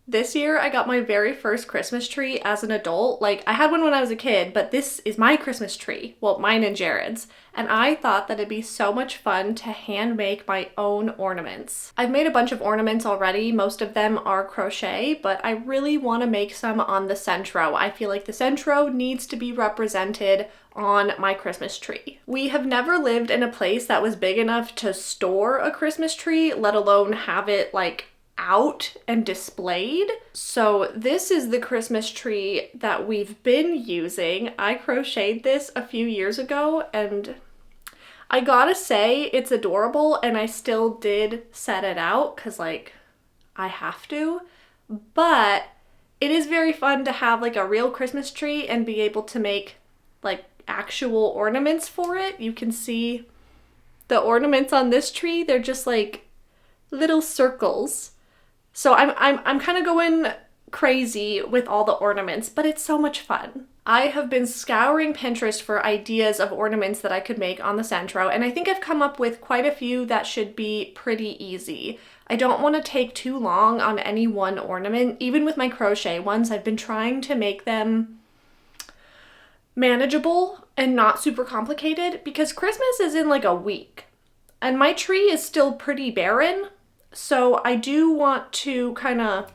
This year I got my very first Christmas tree as an adult. Like, I had one when I was a kid, but this is my Christmas tree. Well, mine and Jared's. And I thought that it'd be so much fun to hand make my own ornaments. I've made a bunch of ornaments already. Most of them are crochet, but I really want to make some on the Sentro. I feel like the Sentro needs to be represented on my Christmas tree. We have never lived in a place that was big enough to store a Christmas tree, let alone have it like out and displayed. So this is the Christmas tree that we've been using. I crocheted this a few years ago and I gotta say it's adorable, and I still did set it out because like I have to, but it is very fun to have like a real Christmas tree and be able to make like actual ornaments for it. You can see the ornaments on this tree, they're just like little circles. So I'm kind of going crazy with all the ornaments, but it's so much fun. I have been scouring Pinterest for ideas of ornaments that I could make on the Sentro, and I think I've come up with quite a few that should be pretty easy. I don't want to take too long on any one ornament. Even with my crochet ones, I've been trying to make them manageable and not super complicated because Christmas is in like a week, and my tree is still pretty barren. So I do want to kind of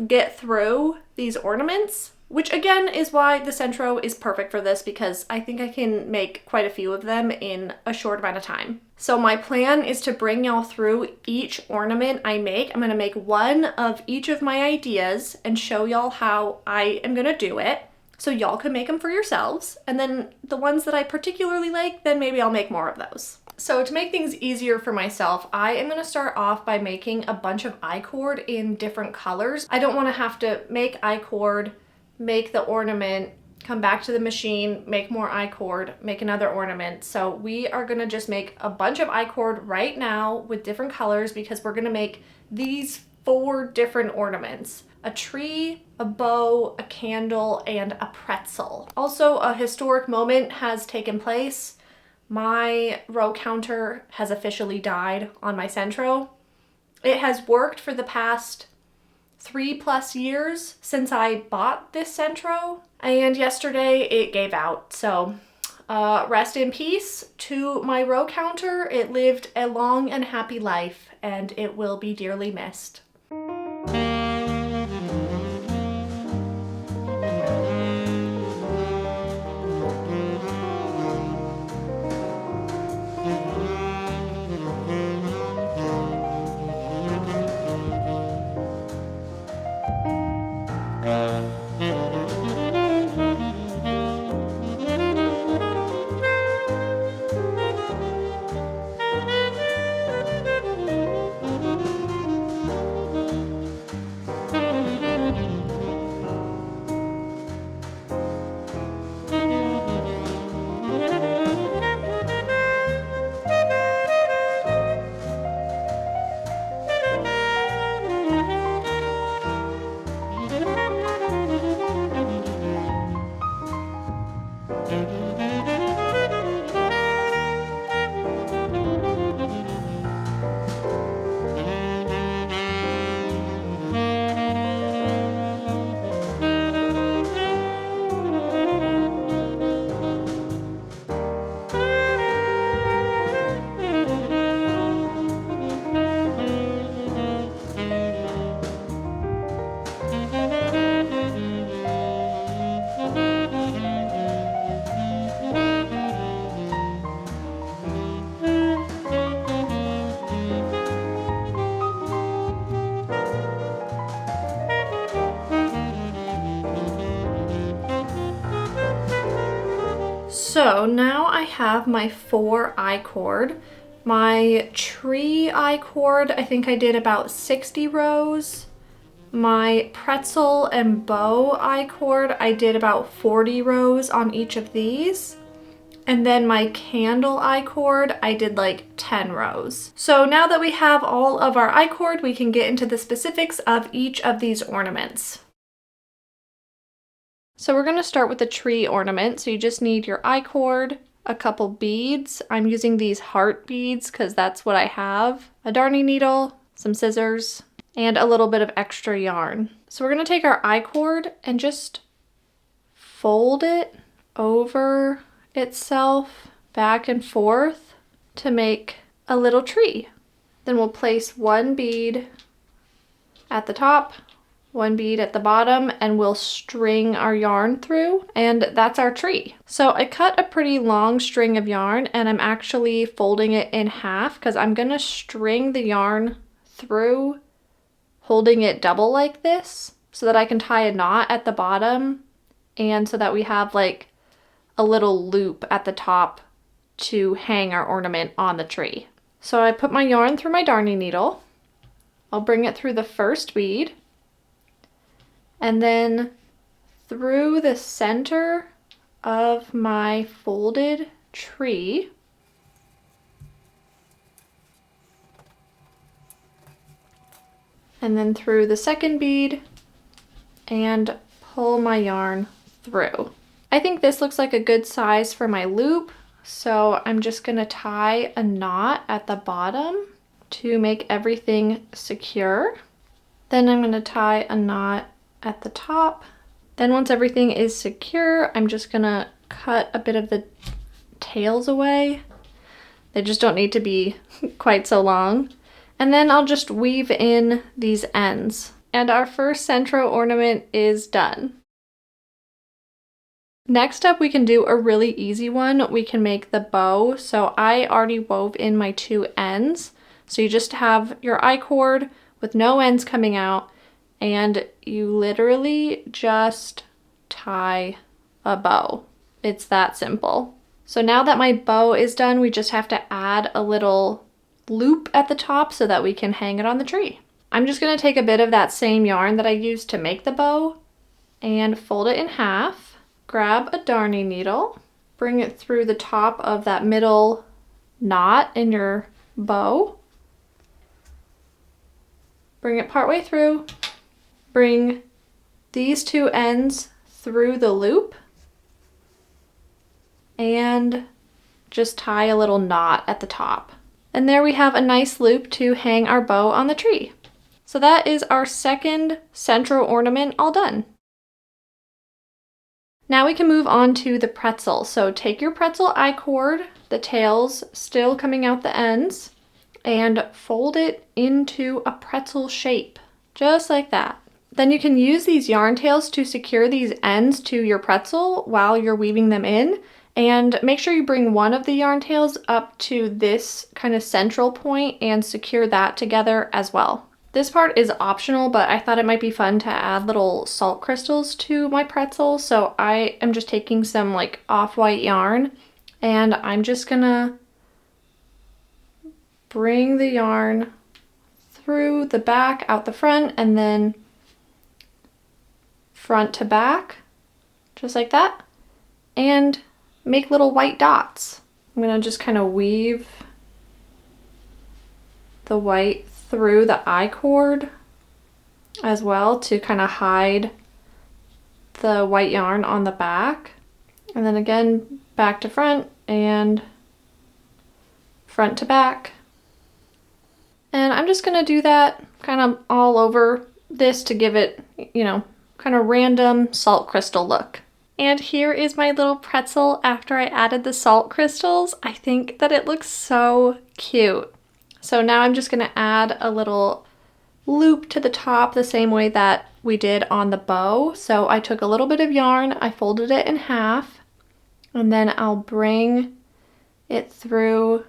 get through these ornaments, which again is why the Sentro is perfect for this, because I think I can make quite a few of them in a short amount of time. So my plan is to bring y'all through each ornament I make. I'm going to make one of each of my ideas and show y'all how I am going to do it, so y'all can make them for yourselves. And then the ones that I particularly like, then maybe I'll make more of those. So to make things easier for myself, I am going to start off by making a bunch of I-cord in different colors. I don't want to have to make I-cord, make the ornament, come back to the machine, make more I-cord, make another ornament. So we are going to just make a bunch of I-cord right now with different colors, because we're going to make these 4 different ornaments: a tree, a bow, a candle, and a pretzel. Also, a historic moment has taken place. My row counter has officially died on my Sentro. It has worked for the past 3+ years since I bought this Sentro, and yesterday it gave out. So rest in peace to my row counter. It lived a long and happy life, and it will be dearly missed. So now I have my 4 I-cord. My tree I-cord, I think I did about 60 rows. My pretzel and bow I-cord, I did about 40 rows on each of these. And then my candle I-cord, I did like 10 rows. So now that we have all of our I-cord, we can get into the specifics of each of these ornaments. So we're going to start with the tree ornament. So you just need your I-cord, a couple beads. I'm using these heart beads because that's what I have, a darning needle, some scissors, and a little bit of extra yarn. So we're gonna take our I-cord and just fold it over itself back and forth to make a little tree. Then we'll place one bead at the top, one bead at the bottom, and we'll string our yarn through, and that's our tree. So I cut a pretty long string of yarn, and I'm actually folding it in half because I'm gonna string the yarn through, holding it double like this so that I can tie a knot at the bottom, and so that we have like a little loop at the top to hang our ornament on the tree. So I put my yarn through my darning needle. I'll bring it through the first bead, and then through the center of my folded tree. And then through the second bead and pull my yarn through. I think this looks like a good size for my loop, so I'm just gonna tie a knot at the bottom to make everything secure. Then I'm gonna tie a knot at the top. Then once everything is secure, I'm just gonna cut a bit of the tails away. They just don't need to be quite so long. And then I'll just weave in these ends. And our first Sentro ornament is done. Next up, we can do a really easy one. We can make the bow. So I already wove in my two ends. So you just have your I-cord with no ends coming out, and you literally just tie a bow. It's that simple. So now that my bow is done, we just have to add a little loop at the top so that we can hang it on the tree. I'm just gonna take a bit of that same yarn that I used to make the bow and fold it in half, grab a darning needle, bring it through the top of that middle knot in your bow, bring it partway through, bring these two ends through the loop, and just tie a little knot at the top. And there we have a nice loop to hang our bow on the tree. So that is our second Sentro ornament all done. Now we can move on to the pretzel. So take your pretzel I-cord, the tails still coming out the ends, and fold it into a pretzel shape, just like that. Then you can use these yarn tails to secure these ends to your pretzel while you're weaving them in. And make sure you bring one of the yarn tails up to this kind of central point and secure that together as well. This part is optional, but I thought it might be fun to add little salt crystals to my pretzel. So I am just taking some like off-white yarn, and I'm just gonna bring the yarn through the back, out the front, and then front to back, just like that, and make little white dots. I'm gonna just kind of weave the white through the I-cord as well to kind of hide the white yarn on the back. And then again, back to front and front to back. And I'm just gonna do that kind of all over this to give it, you know, kind of random salt crystal look. And here is my little pretzel after I added the salt crystals. I think that it looks so cute. So now I'm just gonna add a little loop to the top the same way that we did on the bow. So I took a little bit of yarn, I folded it in half, and then I'll bring it through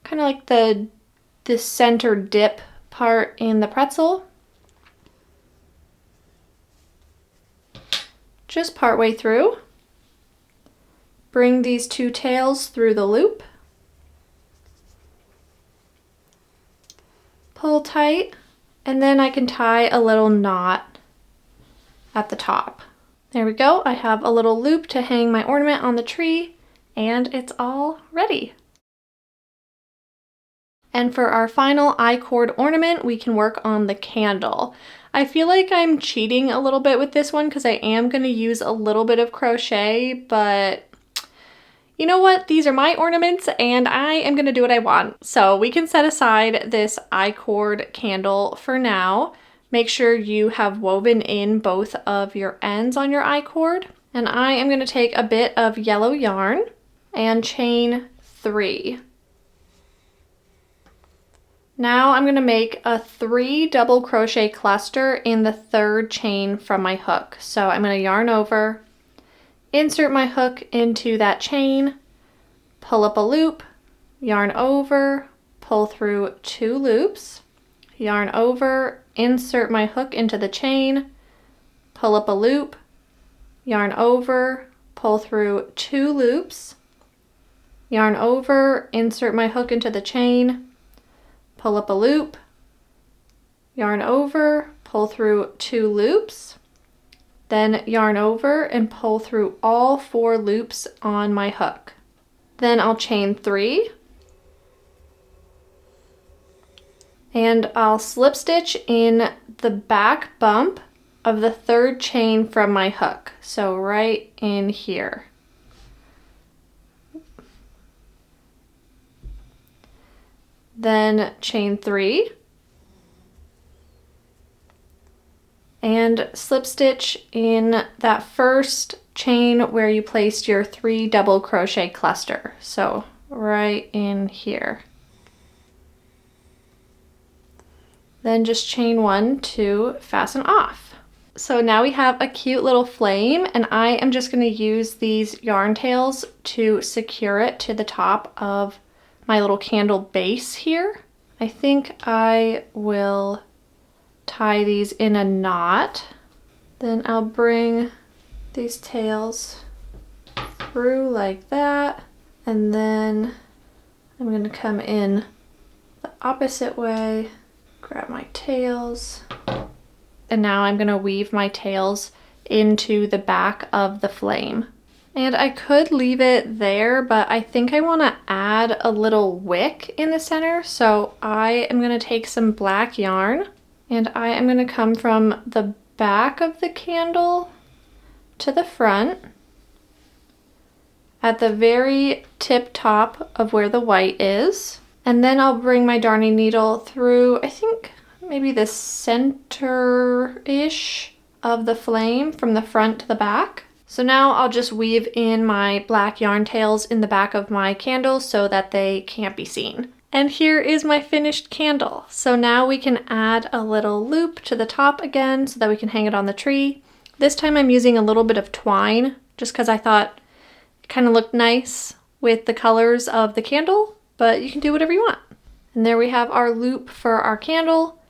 kind of like the center dip part in the pretzel. Just partway through. Bring these two tails through the loop. Pull tight, and then I can tie a little knot at the top. There we go. I have a little loop to hang my ornament on the tree, and it's all ready. And for our final I-cord ornament, we can work on the candle. I feel like I'm cheating a little bit with this one because I am going to use a little bit of crochet, but you know what? These are my ornaments and I am gonna do what I want. So we can set aside this I-cord candle for now. Make sure you have woven in both of your ends on your I-cord. And I am gonna take a bit of yellow yarn and chain 3. Now I'm gonna make a 3 double crochet cluster in the 3rd chain from my hook. So I'm gonna yarn over, insert my hook into that chain, pull up a loop, yarn over, pull through 2 loops, yarn over, insert my hook into the chain, pull up a loop, yarn over, pull through 2 loops, yarn over, insert my hook into the chain, pull up a loop, yarn over, pull through 2 loops, then yarn over and pull through all 4 loops on my hook. Then I'll chain 3 and I'll slip stitch in the back bump of the 3rd chain from my hook. So right in here. Then chain 3 and slip stitch in that first chain where you placed your 3 double crochet cluster. So right in here. Then just chain 1 to fasten off. So now we have a cute little flame and I am just going to use these yarn tails to secure it to the top of my little candle base here. I think I will tie these in a knot. Then I'll bring these tails through like that. And then I'm going to come in the opposite way, grab my tails. And now I'm going to weave my tails into the back of the flame. And I could leave it there, but I think I want to add a little wick in the center. So I am going to take some black yarn and I am going to come from the back of the candle to the front at the very tip top of where the white is. And then I'll bring my darning needle through, I think maybe the center-ish of the flame from the front to the back. So now I'll just weave in my black yarn tails in the back of my candle so that they can't be seen. And here is my finished candle. So now we can add a little loop to the top again so that we can hang it on the tree. This time I'm using a little bit of twine just because I thought it kind of looked nice with the colors of the candle, but you can do whatever you want. And there we have our loop for our candle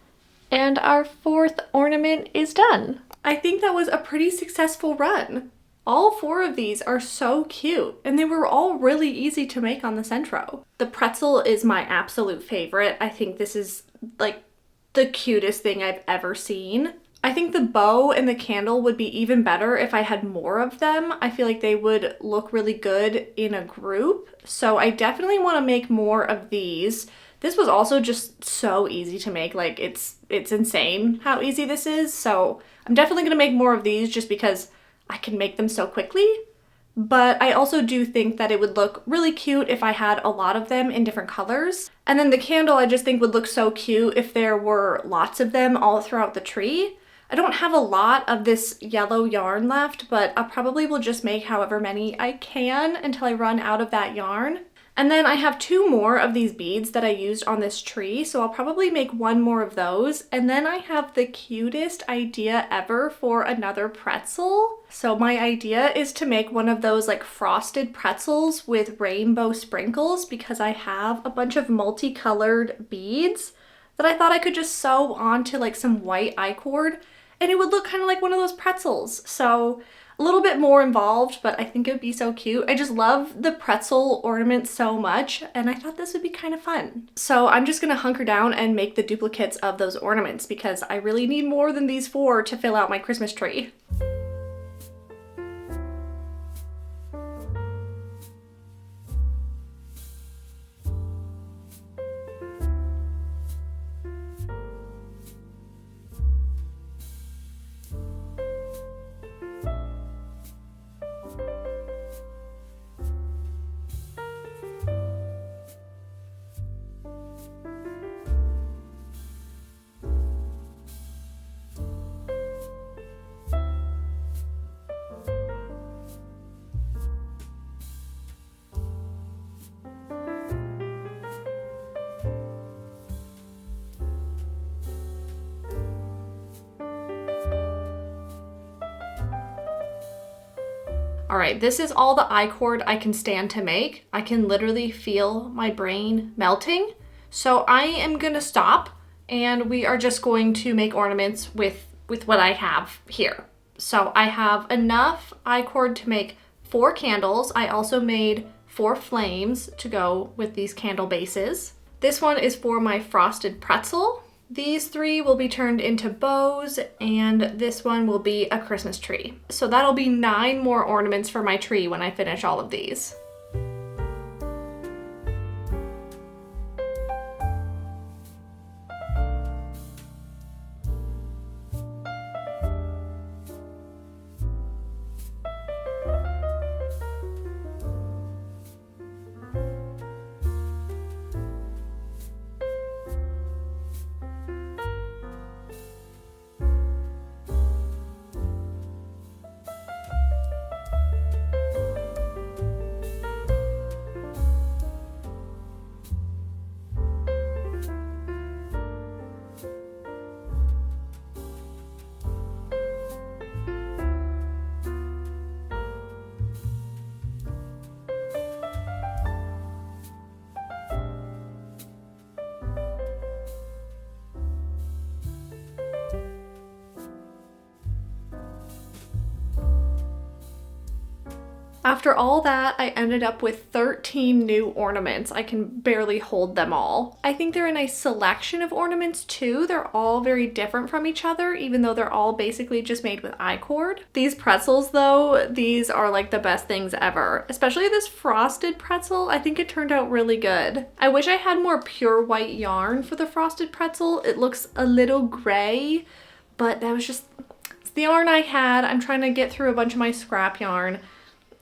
and our 4th ornament is done. I think that was a pretty successful run. All 4 of these are so cute, and they were all really easy to make on the Sentro. The pretzel is my absolute favorite. I think this is like the cutest thing I've ever seen. I think the bow and the candle would be even better if I had more of them. I feel like they would look really good in a group. So I definitely want to make more of these. This was also just so easy to make. Like it's insane how easy this is. So I'm definitely going to make more of these just because I can make them so quickly. But I also do think that it would look really cute if I had a lot of them in different colors. And then the candle I just think would look so cute if there were lots of them all throughout the tree. I don't have a lot of this yellow yarn left, but I probably will just make however many I can until I run out of that yarn. And then I have 2 more of these beads that I used on this tree, so I'll probably make 1 more of those. And then I have the cutest idea ever for another pretzel. So my idea is to make one of those like frosted pretzels with rainbow sprinkles because I have a bunch of multicolored beads that I thought I could just sew onto like some white I-cord and it would look kind of like one of those pretzels. So a little bit more involved, but I think it would be so cute. I just love the pretzel ornament so much, and I thought this would be kind of fun. So I'm just gonna hunker down and make the duplicates of those ornaments because I really need more than these 4 to fill out my Christmas tree. All right, this is all the I-cord I can stand to make. I can literally feel my brain melting. So I am gonna stop, and we are just going to make ornaments with what I have here. So I have enough I-cord to make 4 candles. I also made 4 flames to go with these candle bases. This one is for my frosted pretzel. These 3 will be turned into bows, and this one will be a Christmas tree. So that'll be 9 more ornaments for my tree when I finish all of these. After all that, I ended up with 13 new ornaments. I can barely hold them all. I think they're a nice selection of ornaments too. They're all very different from each other, even though they're all basically just made with I-cord. These pretzels though, these are like the best things ever. Especially this frosted pretzel, I think it turned out really good. I wish I had more pure white yarn for the frosted pretzel. It looks a little gray, but that was just it's the yarn I had. I'm trying to get through a bunch of my scrap yarn.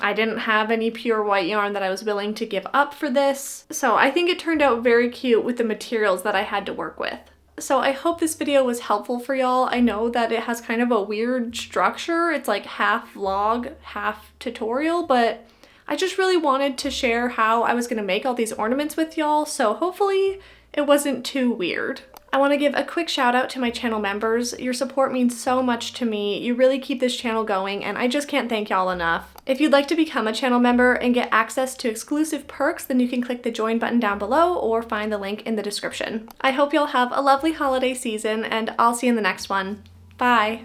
I didn't have any pure white yarn that I was willing to give up for this. So I think it turned out very cute with the materials that I had to work with. So I hope this video was helpful for y'all. I know that it has kind of a weird structure. It's like half vlog, half tutorial, but I just really wanted to share how I was gonna make all these ornaments with y'all. So hopefully it wasn't too weird. I want to give a quick shout out to my channel members. Your support means so much to me. You really keep this channel going, and I just can't thank y'all enough. If you'd like to become a channel member and get access to exclusive perks, then you can click the join button down below or find the link in the description. I hope y'all have a lovely holiday season, and I'll see you in the next one. Bye!